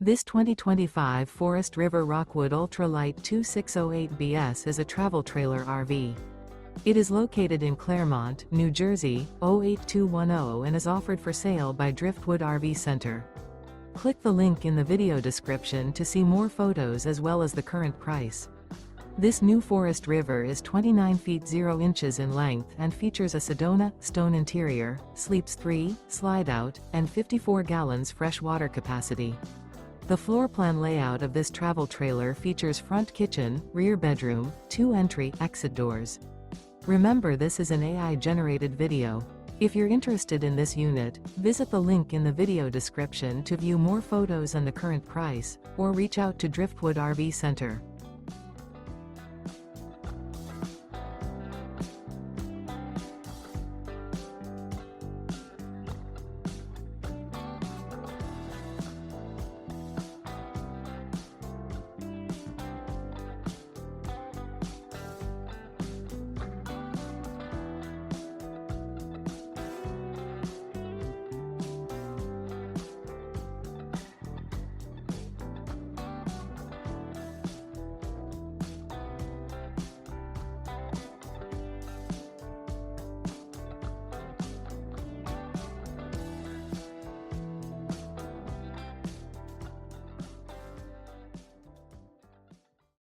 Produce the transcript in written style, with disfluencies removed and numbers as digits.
This 2025 Forest River Rockwood Ultra Lite 2608BS is a travel trailer RV. It is located in Clermont, New Jersey, 08210 and is offered for sale by Driftwood RV Center. Click the link in the video description to see more photos as well as the current price. This new Forest River is 29 feet 0 inches in length and features a Sedona, stone interior, sleeps 3, slide-out, and 54 gallons fresh water capacity. The floor plan layout of this travel trailer features front kitchen, rear bedroom, 2 entry/exit doors. Remember, this is an AI-generated video. If you're interested in this unit, visit the link in the video description to view more photos and the current price, or reach out to Driftwood RV Center.